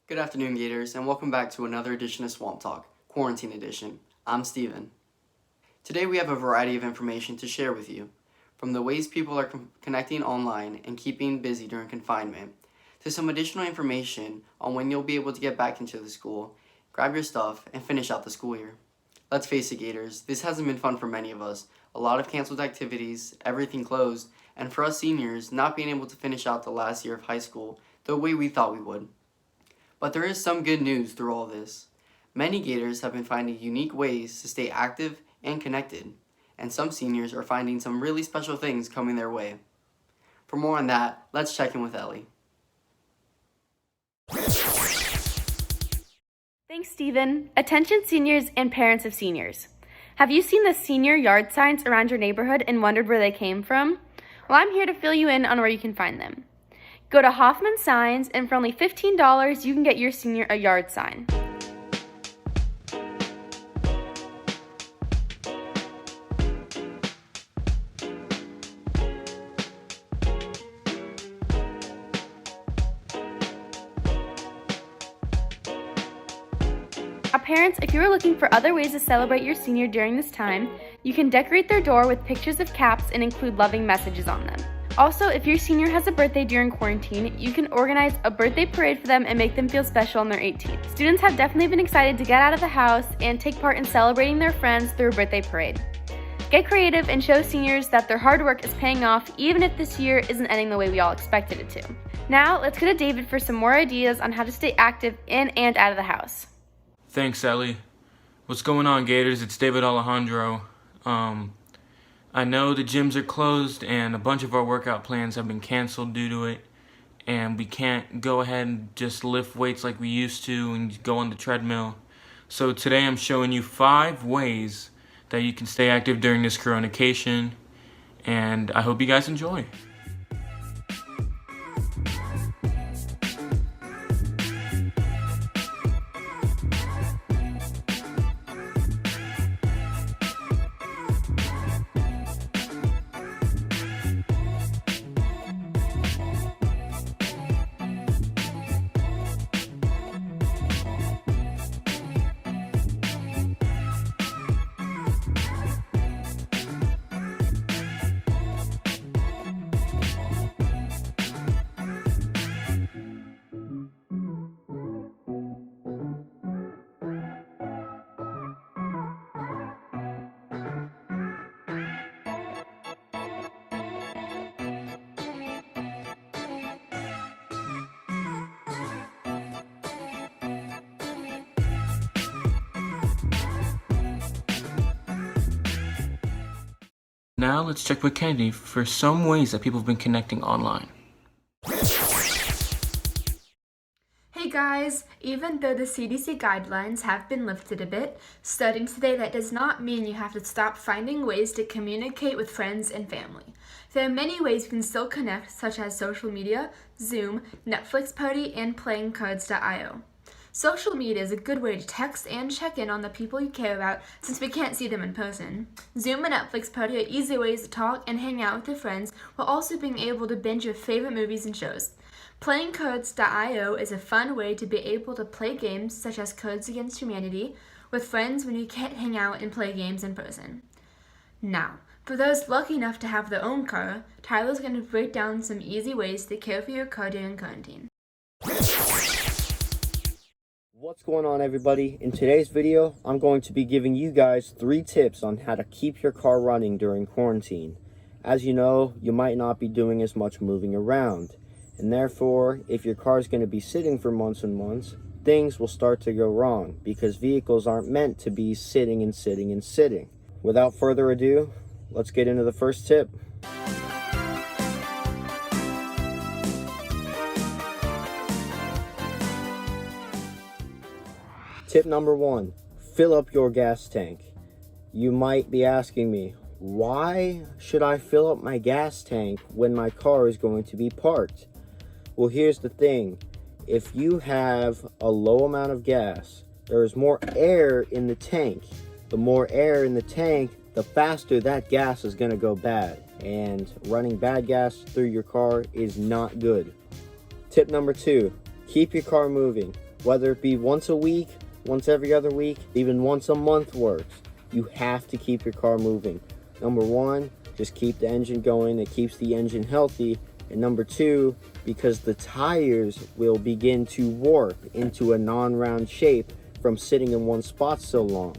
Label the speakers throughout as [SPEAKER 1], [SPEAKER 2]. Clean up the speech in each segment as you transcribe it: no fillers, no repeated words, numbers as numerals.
[SPEAKER 1] Good afternoon, Gators, and welcome back to another edition of Swamp Talk, Quarantine Edition. I'm Steven. Today we have a variety of information to share with you, from the ways people are connecting online and keeping busy during confinement, to some additional information on when you'll be able to get back into the school, grab your stuff, and finish out the school year. Let's face it, Gators, this hasn't been fun for many of us. A lot of canceled activities, everything closed, and for us seniors, not being able to finish out the last year of high school the way we thought we would. But there is some good news through all this. Many Gators have been finding unique ways to stay active and connected, and some seniors are finding some really special things coming their way. For more on that, let's check in with Ellie.
[SPEAKER 2] Thanks, Stephen. Attention seniors and parents of seniors. Have you seen the senior yard signs around your neighborhood and wondered where they came from? Well, I'm here to fill you in on where you can find them. Go to Hoffman Signs, and for only $15, you can get your senior a yard sign. Now, parents, if you are looking for other ways to celebrate your senior during this time, you can decorate their door with pictures of caps and include loving messages on them. Also, if your senior has a birthday during quarantine, you can organize a birthday parade for them and make them feel special on their 18th. Students have definitely been excited to get out of the house and take part in celebrating their friends through a birthday parade. Get creative and show seniors that their hard work is paying off even if this year isn't ending the way we all expected it to. Now, let's go to David for some more ideas on how to stay active in and out of the house.
[SPEAKER 3] Thanks, Ellie. What's going on, Gators? It's David Alejandro. I know the gyms are closed and a bunch of our workout plans have been canceled due to it, and we can't go ahead and just lift weights like we used to and go on the treadmill. So today I'm showing you 5 ways that you can stay active during this coronation, and I hope you guys enjoy. Now let's check with Kennedy for some ways that people have been connecting online.
[SPEAKER 4] Hey guys, even though the CDC guidelines have been lifted a bit, starting today that does not mean you have to stop finding ways to communicate with friends and family. There are many ways you can still connect, such as social media, Zoom, Netflix Party, and playingcards.io. Social media is a good way to text and check in on the people you care about since we can't see them in person. Zoom and Netflix Party are easy ways to talk and hang out with your friends while also being able to binge your favorite movies and shows. Playingcards.io is a fun way to be able to play games such as Cards Against Humanity with friends when you can't hang out and play games in person. Now, for those lucky enough to have their own car, Tyler's going to break down some easy ways to care for your car during quarantine.
[SPEAKER 5] What's going on, everybody? In today's video, I'm going to be giving you guys 3 tips on how to keep your car running during quarantine. As you know, you might not be doing as much moving around, and therefore, if your car is going to be sitting for months and months, things will start to go wrong because vehicles aren't meant to be sitting and sitting and sitting. Without further ado, let's get into the first tip. Tip number 1, fill up your gas tank. You might be asking me, why should I fill up my gas tank when my car is going to be parked? Well, here's the thing. If you have a low amount of gas, there is more air in the tank. The more air in the tank, the faster that gas is going to go bad. And running bad gas through your car is not good. Tip number 2, keep your car moving. Whether it be once a week, once every other week, even once a month works. You have to keep your car moving. Number one, just keep the engine going. It keeps the engine healthy. And number two, because the tires will begin to warp into a non-round shape from sitting in one spot so long.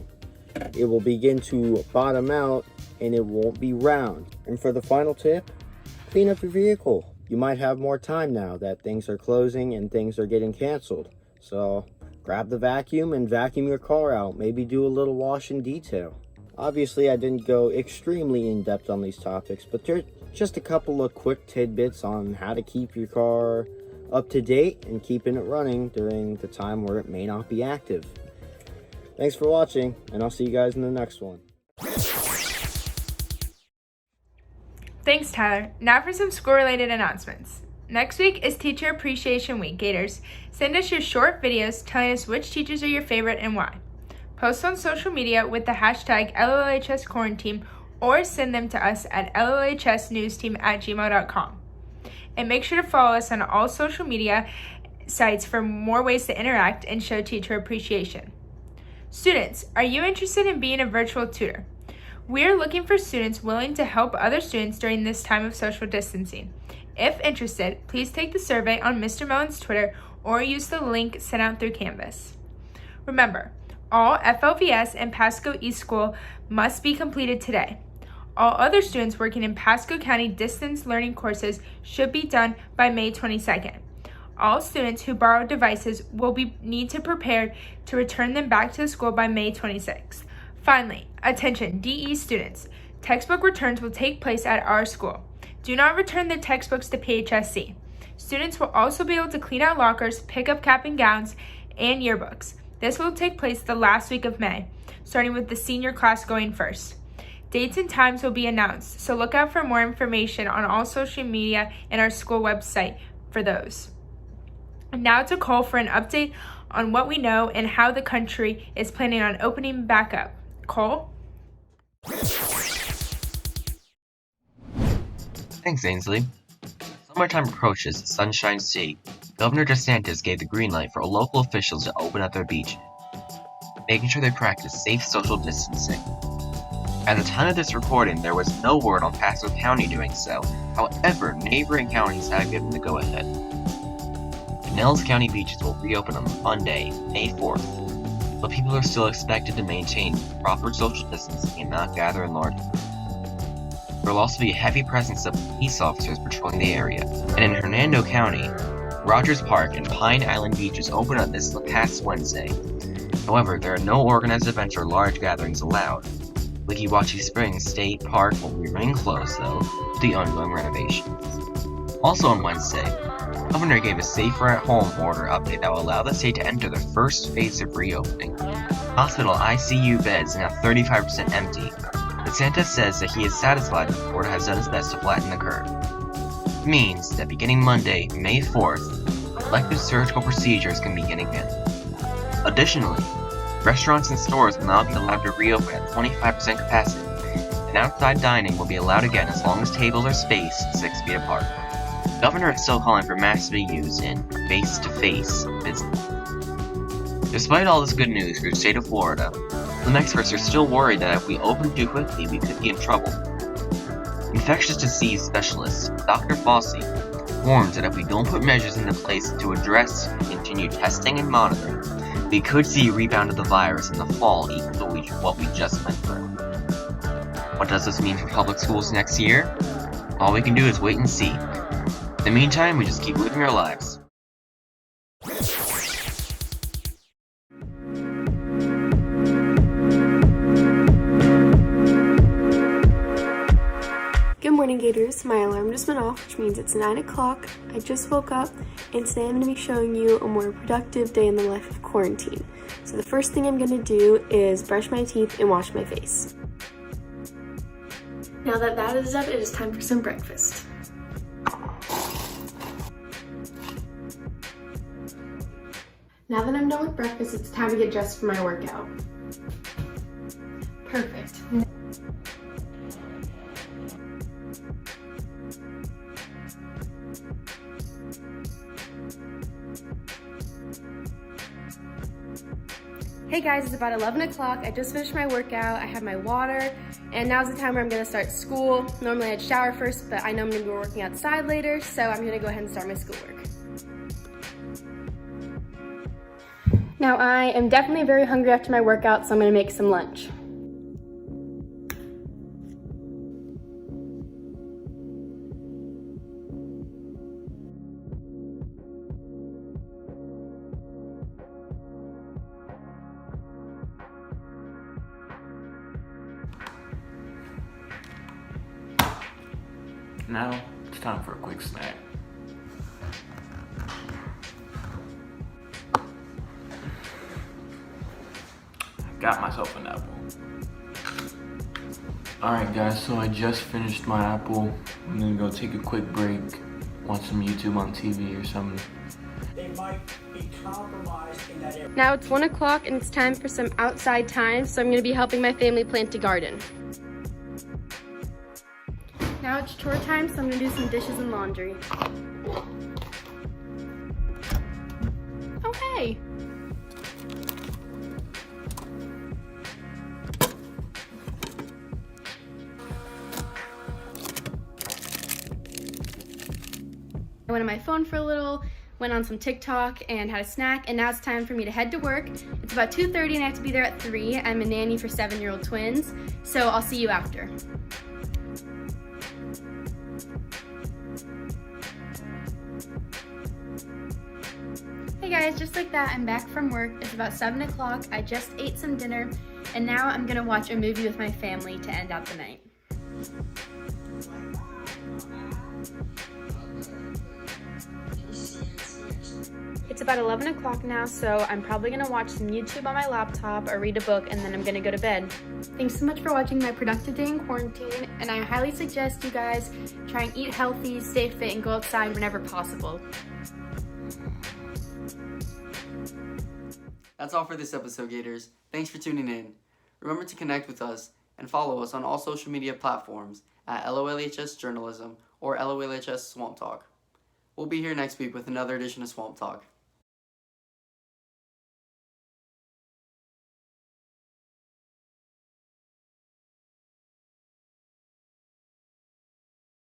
[SPEAKER 5] It will begin to bottom out and it won't be round. And for the final tip, clean up your vehicle. You might have more time now that things are closing and things are getting canceled. So grab the vacuum and vacuum your car out. Maybe do a little wash and detail. Obviously, I didn't go extremely in-depth on these topics, but there's just a couple of quick tidbits on how to keep your car up to date and keeping it running during the time where it may not be active. Thanks for watching, and I'll see you guys in the next one.
[SPEAKER 4] Thanks, Tyler. Now for some school-related announcements. Next week is Teacher Appreciation Week. Gators, send us your short videos telling us which teachers are your favorite and why. Post on social media with the hashtag LOLHS Quarantine or send them to us at LOLHSnewsteam@gmail.com. And make sure to follow us on all social media sites for more ways to interact and show teacher appreciation. Students, are you interested in being a virtual tutor? We are looking for students willing to help other students during this time of social distancing. If interested, please take the survey on Mr. Mellon's Twitter or use the link sent out through Canvas. Remember, all FLVS and Pasco East School must be completed today. All other students working in Pasco County distance learning courses should be done by May 22nd. All students who borrow devices will need to prepare to return them back to the school by May 26th. Finally, attention DE students, textbook returns will take place at our school. Do not return the textbooks to PHSC. Students will also be able to clean out lockers, pick up cap and gowns, and yearbooks. This will take place the last week of May, starting with the senior class going first. Dates and times will be announced, so look out for more information on all social media and our school website for those. And now to Cole for an update on what we know and how the country is planning on opening back up. Cole?
[SPEAKER 6] Thanks, Ainsley. Summertime approaches Sunshine State. Governor DeSantis gave the green light for local officials to open up their beaches, making sure they practice safe social distancing. At the time of this recording, there was no word on Pasco County doing so. However, neighboring counties have given the go-ahead. Pinellas County beaches will reopen on Monday, May 4th, but people are still expected to maintain proper social distancing and not gather in large groups. There will also be a heavy presence of police officers patrolling the area, and in Hernando County, Rogers Park and Pine Island beaches opened up this past Wednesday. However, there are no organized events or large gatherings allowed. Wekiwachi Springs State Park will remain closed, though, to the ongoing renovations. Also on Wednesday, the Governor gave a safer at home order update that will allow the state to enter the first phase of reopening. Hospital ICU beds are now 35% empty. DeSantis says that he is satisfied that the board has done its best to flatten the curve. This means that beginning Monday, May 4th, elective surgical procedures can begin again. Additionally, restaurants and stores will now be allowed to reopen at 25% capacity, and outside dining will be allowed again as long as tables are spaced 6 feet apart. The governor is still calling for masks to be used in face-to-face business. Despite all this good news for the state of Florida, some experts are still worried that if we open too quickly, we could be in trouble. Infectious disease specialist Dr. Fossey warns that if we don't put measures into place to address and continue testing and monitoring, we could see a rebound of the virus in the fall equal to what we just went through. What does this mean for public schools next year? All we can do is wait and see. In the meantime, we just keep living our lives.
[SPEAKER 7] Good morning, Gators. My alarm just went off, which means it's 9 o'clock. I just woke up, and today I'm going to be showing you a more productive day in the life of quarantine. So the first thing I'm going to do is brush my teeth and wash my face. Now that that is done, it is time for some breakfast. Now that I'm done with breakfast, it's time to get dressed for my workout. Perfect.
[SPEAKER 2] Hey guys, it's about 11 o'clock. I just finished my workout. I have my water, and now's the time where I'm gonna start school. Normally I'd shower first, but I know I'm gonna be working outside later, so I'm gonna go ahead and start my schoolwork. Now I am definitely very hungry after my workout, so I'm gonna make some lunch.
[SPEAKER 3] Now it's time for a quick snack. Got myself an apple. Alright guys, so I just finished my apple. I'm gonna go take a quick break, watch some YouTube on TV or something.
[SPEAKER 8] They might be compromised in that area.
[SPEAKER 2] Now it's 1 o'clock and it's time for some outside time, so I'm gonna be helping my family plant a garden. Now it's chore time, so I'm gonna do some dishes and laundry. Oh hey! I went on my phone for a little, went on some TikTok and had a snack, and now it's time for me to head to work. It's about 2:30 and I have to be there at 3. I'm a nanny for 7-year-old twins, so I'll see you after. Hey guys, just like that, I'm back from work. It's about 7 o'clock. I just ate some dinner, and now I'm gonna watch a movie with my family to end out the night. It's about 11 o'clock now, so I'm probably gonna watch some YouTube on my laptop or read a book, and then I'm gonna go to bed. Thanks so much for watching my productive day in quarantine, and I highly suggest you guys try and eat healthy, stay fit, and go outside whenever possible.
[SPEAKER 1] That's all for this episode, Gators. Thanks for tuning in. Remember to connect with us and follow us on all social media platforms at LOLHS Journalism or LOLHS Swamp Talk. We'll be here next week with another edition of Swamp Talk.